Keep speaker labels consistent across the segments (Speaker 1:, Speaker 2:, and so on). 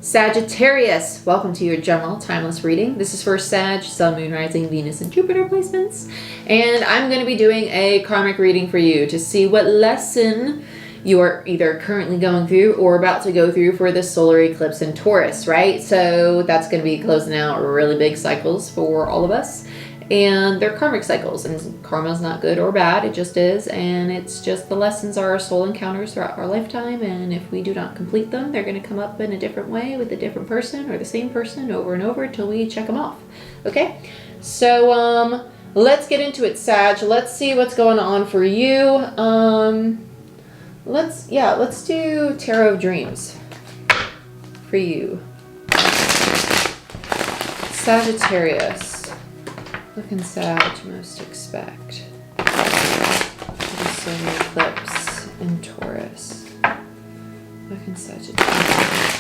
Speaker 1: Sagittarius, welcome to your general timeless reading. This is for Sag, Sun, Moon, Rising, Venus, and Jupiter placements. And I'm going to be doing a karmic reading for you to see what lesson you are either currently going through or about to go through for this solar eclipse in Taurus, right? So that's going to be closing out really big cycles for all of us. And they're karmic cycles, and karma is not good or bad, it just is, and it's just the lessons our soul encounters throughout our lifetime, and if we do not complete them, they're going to come up in a different way with a different person or the same person over and over until we check them off. Okay, so let's get into it, Sag. Let's see what's going on for you. Let's do Tarot of Dreams for you, Sagittarius. Looking Sag most expect. The solar eclipse in Taurus. Looking Sagittarius.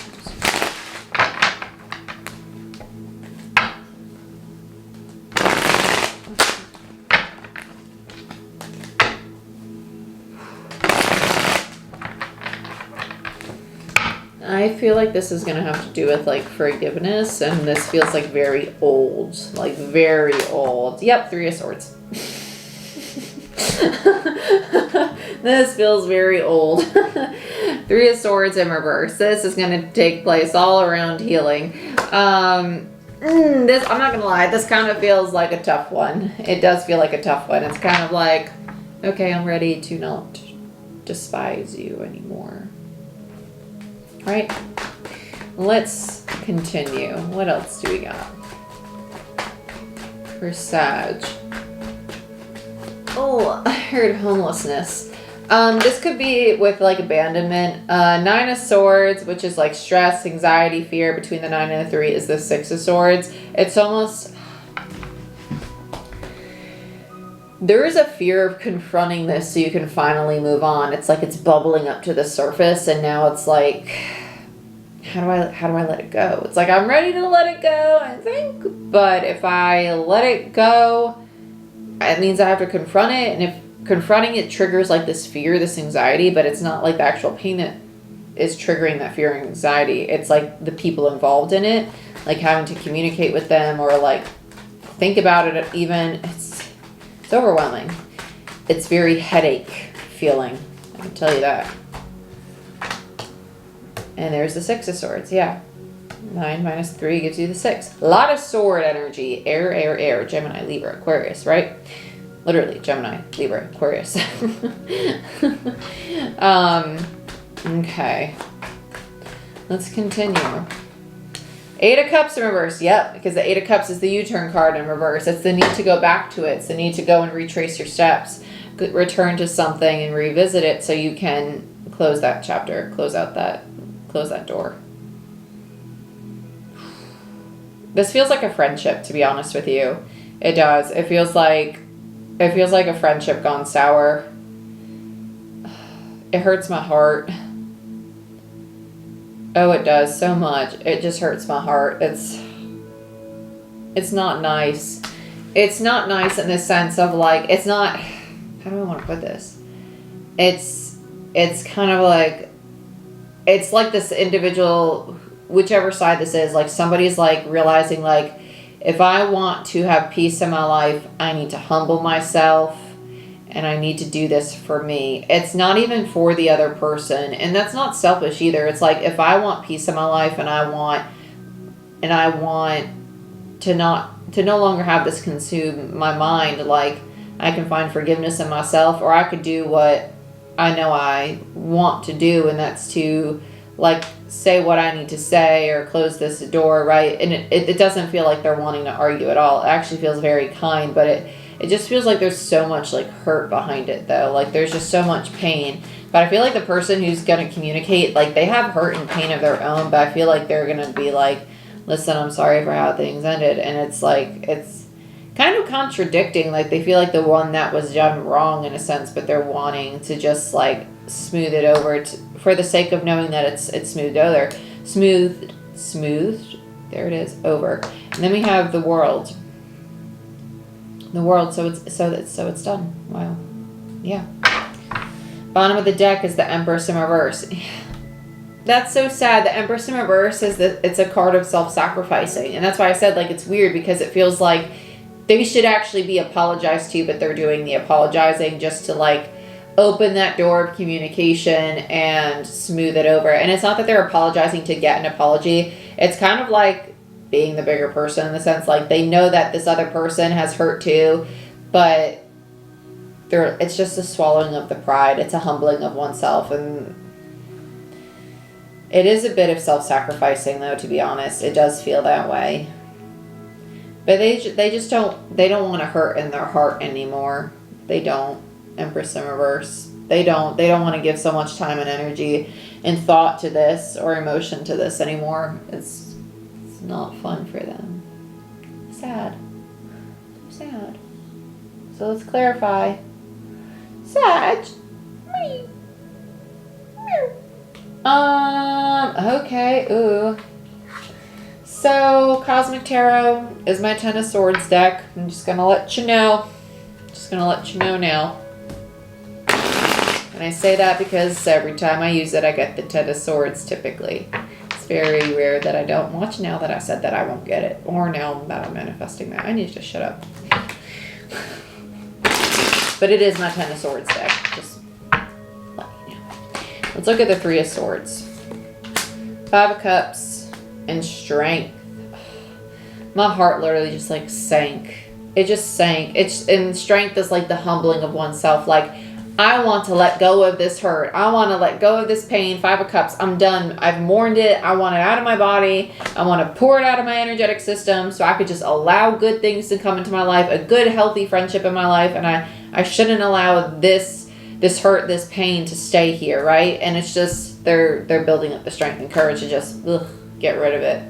Speaker 1: I feel like this is going to have to do with like forgiveness, and this feels like very old, like very old. Yep, Three of Swords. This feels very old. Three of Swords in reverse. This is going to take place all around healing. This, I'm not going to lie, this kind of feels like a tough one. It does feel like a tough one. It's kind of like, okay, I'm ready to not despise you anymore. Right, let's continue. What else do we got for Sag? Oh, I heard homelessness. This could be with like abandonment. Nine of Swords, which is like stress, anxiety, fear. Between the 9 and the 3 is the 6 of Swords. It's almost, there is a fear of confronting this so you can finally move on. It's like it's bubbling up to the surface, and now it's like, how do I let it go? It's like I'm ready to let it go, I think, but if I let it go, it means I have to confront it, and if confronting it triggers like this fear, this anxiety, but it's not like the actual pain that is triggering that fear and anxiety. It's like the people involved in it, like having to communicate with them or like think about it even. It's overwhelming. It's very headache feeling. I can tell you that. And there's the 6 of Swords. Yeah. 9 minus 3 gives you the 6. A lot of sword energy. Air. Gemini, Libra, Aquarius, right? Literally, Gemini, Libra, Aquarius. Okay. Let's continue. 8 of Cups in reverse. Yep, because the 8 of Cups is the U-turn card in reverse. It's the need to go back to it. It's the need to go and retrace your steps. Return to something and revisit it so you can close that chapter. Close that door. This feels like a friendship, to be honest with you. It does. It feels like a friendship gone sour. It hurts my heart. Oh, it does so much. It just hurts my heart. It's not nice. It's not nice in the sense of like, it's not, how do I want to put this? It's kind of like, it's like this individual, whichever side this is, like somebody's like realizing like, if I want to have peace in my life, I need to humble myself. And I need to do this for me. It's not even for the other person. And that's not selfish either. It's like, if I want peace in my life and I want to no longer have this consume my mind, like I can find forgiveness in myself, or I could do what I know I want to do. And that's to like say what I need to say or close this door, right? And it doesn't feel like they're wanting to argue at all. It actually feels very kind, but it just feels like there's so much like hurt behind it though. Like there's just so much pain. But I feel like the person who's going to communicate, like they have hurt and pain of their own, but I feel like they're going to be like, listen, I'm sorry for how things ended. And it's like, it's kind of contradicting. Like they feel like the one that was done wrong in a sense, but they're wanting to just like smooth it over for the sake of knowing that it's smoothed over. Smoothed. There it is, over. And then we have the World. So it's done. Wow. Yeah. Bottom of the deck is the Empress in reverse. That's so sad. The Empress in reverse is that it's a card of self-sacrificing. And that's why I said, like, it's weird because it feels like they should actually be apologized to, but they're doing the apologizing just to, like, open that door of communication and smooth it over. And it's not that they're apologizing to get an apology. It's kind of like being the bigger person in the sense, like, they know that this other person has hurt too, but it's just a swallowing of the pride. It's a humbling of oneself, and it is a bit of self-sacrificing, though, to be honest. It does feel that way. But they just don't want to hurt in their heart anymore. They don't. Empress in reverse. They don't want to give so much time and energy and thought to this or emotion to this anymore. It's not fun for them. Sad. Sad. So let's clarify. Sag. Okay, ooh. So, Cosmic Tarot is my Ten of Swords deck. I'm just gonna let you know. Now. And I say that because every time I use it, I get the Ten of Swords, typically. It's very rare that I don't. Watch now that I said that I won't get it. Or now that I'm manifesting that. I need to shut up. But it is my Ten of Swords deck. Just let me know. Let's look at the Three of Swords. Five of Cups and Strength. My heart literally just like sank. It just sank. And strength is like the humbling of oneself. Like, I want to let go of this hurt. I want to let go of this pain. Five of Cups. I'm done. I've mourned it. I want it out of my body. I want to pour it out of my energetic system so I could just allow good things to come into my life, a good, healthy friendship in my life. And I shouldn't allow this hurt, this pain to stay here, right? And it's just, they're building up the strength and courage to just get rid of it.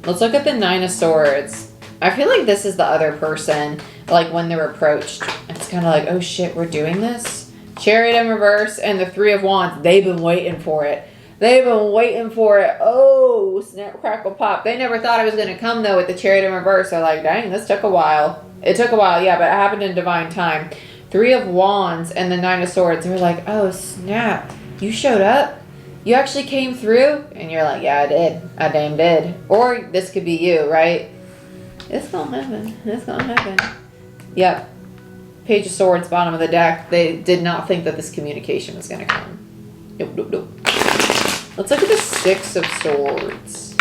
Speaker 1: Let's look at the Nine of Swords. I feel like this is the other person, like when they're approached. It's kind of like, oh shit, we're doing this? Chariot in reverse and the Three of Wands. They've been waiting for it. Oh, snap, crackle, pop. They never thought it was going to come, though, with the Chariot in reverse. They're like, dang, this took a while. It took a while, yeah, but it happened in divine time. Three of Wands and the Nine of Swords. They're like, oh, snap. You showed up? You actually came through? And you're like, yeah, I did. I damn did. Or this could be you, right? It's gonna happen. Yep. Page of Swords, bottom of the deck. They did not think that this communication was gonna come. Nope. Let's look at the Six of Swords.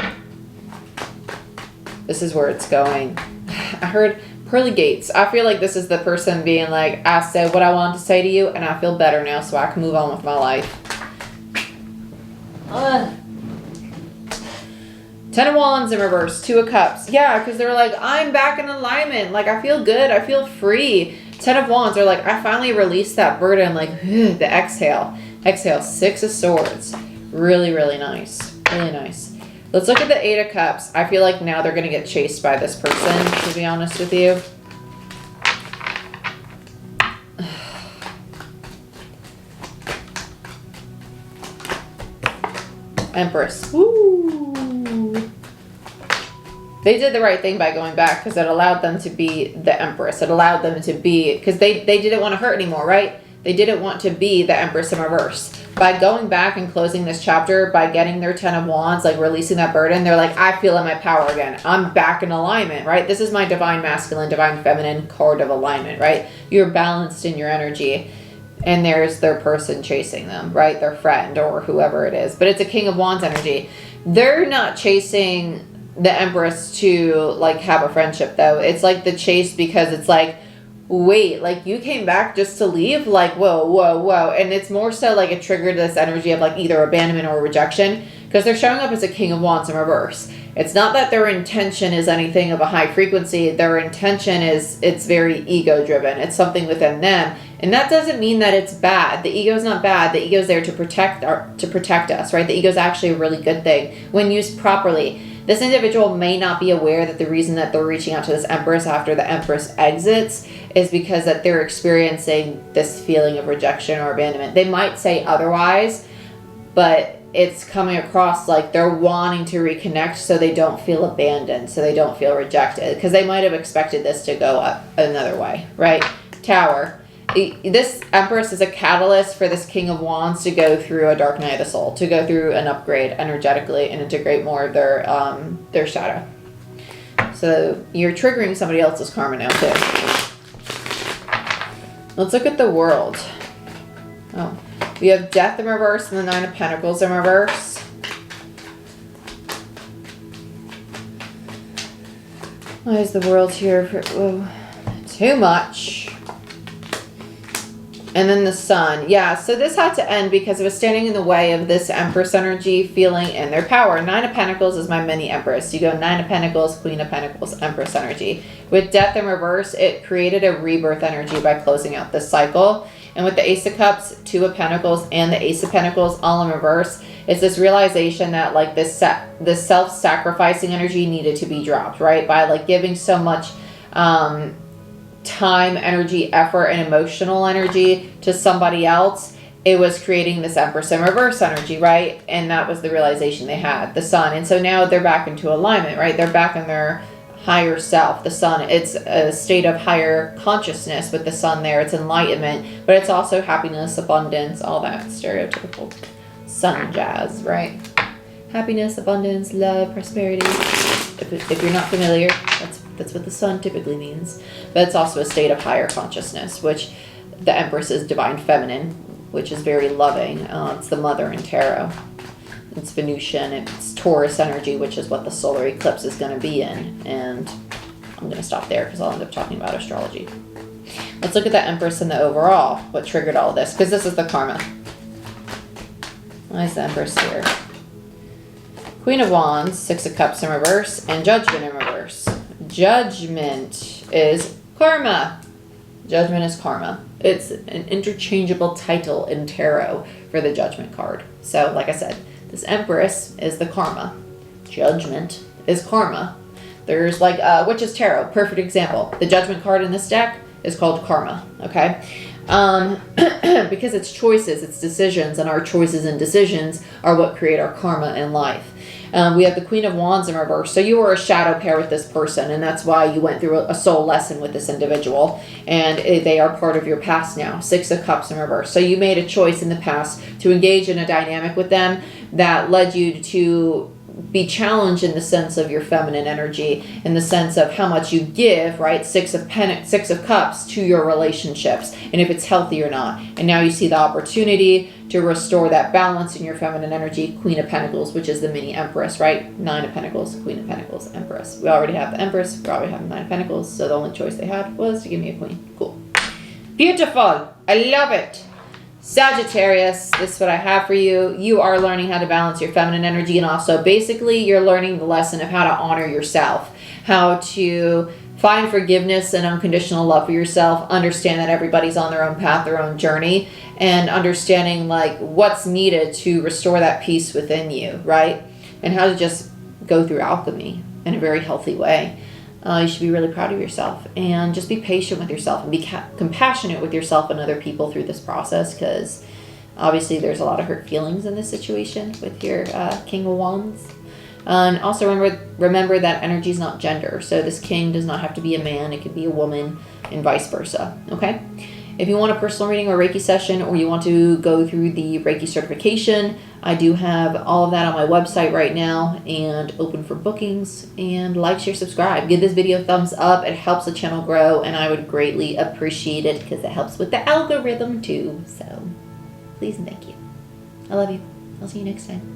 Speaker 1: This is where it's going. I heard pearly gates. I feel like this is the person being like, I said what I wanted to say to you, and I feel better now, so I can move on with my life. Ten of Wands in reverse, Two of Cups. Yeah, because they're like, I'm back in alignment. Like, I feel good. I feel free. Ten of Wands are like, I finally released that burden. Like, the exhale. Exhale. Six of Swords. Really, really nice. Really nice. Let's look at the Eight of Cups. I feel like now they're going to get chased by this person, to be honest with you. Empress. Woo! They did the right thing by going back because it allowed them to be the Empress. It allowed them to be, because they didn't want to hurt anymore, right? They didn't want to be the Empress in reverse. By going back and closing this chapter, by getting their Ten of Wands, like releasing that burden, they're like, I feel in my power again. I'm back in alignment, right? This is my divine masculine, divine feminine card of alignment, right? You're balanced in your energy. And there's their person chasing them, right? Their friend or whoever it is. But it's a King of Wands energy. They're not chasing the Empress to, like, have a friendship, though. It's like the chase because it's like, wait, like, you came back just to leave? Like, whoa. And it's more so like it triggered this energy of, like, either abandonment or rejection. Because they're showing up as a King of Wands in reverse. It's not that their intention is anything of a high frequency. Their intention is, it's very ego-driven. It's something within them. And that doesn't mean that it's bad. The ego is not bad. The ego is there to protect us, right? The ego is actually a really good thing when used properly. This individual may not be aware that the reason that they're reaching out to this Empress after the Empress exits is because that they're experiencing this feeling of rejection or abandonment. They might say otherwise, but it's coming across like they're wanting to reconnect so they don't feel abandoned, so they don't feel rejected, because they might have expected this to go up another way, right? Tower. this Empress is a catalyst for this King of Wands to go through a dark night of the soul, to go through an upgrade energetically and integrate more of their shadow. So you're triggering somebody else's karma now too. Let's look at the world. Oh, we have Death in reverse and the Nine of Pentacles in reverse. Why is the world here for too much? And then the Sun. Yeah, so this had to end because it was standing in the way of this Empress energy feeling in their power. Nine of Pentacles is my mini Empress. You go Nine of Pentacles, Queen of Pentacles, Empress energy. With Death in reverse, it created a rebirth energy by closing out this cycle. And with the Ace of Cups, Two of Pentacles, and the Ace of Pentacles all in reverse, it's this realization that like this self-sacrificing energy needed to be dropped, right? By like giving so much time, energy, effort, and emotional energy to somebody else, it was creating this Empress in reverse energy, right? And that was the realization they had, the Sun. And so now they're back into alignment, right? They're back in their higher self. The Sun, it's a state of higher consciousness with the Sun there. It's enlightenment, but it's also happiness, abundance, all that stereotypical Sun jazz, right? Happiness, abundance, love, prosperity. If you're not familiar, that's what the Sun typically means. But it's also a state of higher consciousness, which the Empress is divine feminine, which is very loving. It's the mother in tarot. It's Venusian. It's Taurus energy, which is what the solar eclipse is going to be in. And I'm going to stop there because I'll end up talking about astrology. Let's look at the Empress and the overall. What triggered all of this? Because this is the karma. Why is the Empress here? Queen of Wands, Six of Cups in reverse, and Judgment in reverse. Judgment is karma. Judgment is karma. It's an interchangeable title in tarot for the Judgment card. So, like I said, this Empress is the karma. Judgment is karma. There's like Witch's Tarot, perfect example. The Judgment card in this deck is called karma, okay? Because it's choices, it's decisions, and our choices and decisions are what create our karma in life. We have the Queen of Wands in reverse. So you were a shadow pair with this person, and that's why you went through a soul lesson with this individual, and they are part of your past now. Six of Cups in reverse. So you made a choice in the past to engage in a dynamic with them that led you to be challenged in the sense of your feminine energy, in the sense of how much you give, right? Six of Cups to your relationships, and if it's healthy or not. And now you see the opportunity to restore that balance in your feminine energy. Queen of Pentacles, which is the mini Empress, right? Nine of Pentacles, Queen of Pentacles, Empress. We already have the Empress. We already have the Nine of Pentacles. So the only choice they had was to give me a queen. Cool. Beautiful. I love it. Sagittarius, this is what I have for you. You are learning how to balance your feminine energy, and also basically you're learning the lesson of how to honor yourself, how to find forgiveness and unconditional love for yourself, understand that everybody's on their own path, their own journey, and understanding like what's needed to restore that peace within you, right? And how to just go through alchemy in a very healthy way. You should be really proud of yourself, and just be patient with yourself and be compassionate with yourself and other people through this process, because obviously there's a lot of hurt feelings in this situation with your King of Wands. And also remember that energy is not gender. So this king does not have to be a man. It could be a woman and vice versa. Okay? If you want a personal reading or Reiki session, or you want to go through the Reiki certification, I do have all of that on my website right now and open for bookings. And like, share, subscribe. Give this video a thumbs up. It helps the channel grow, and I would greatly appreciate it because it helps with the algorithm too. So please and thank you. I love you. I'll see you next time.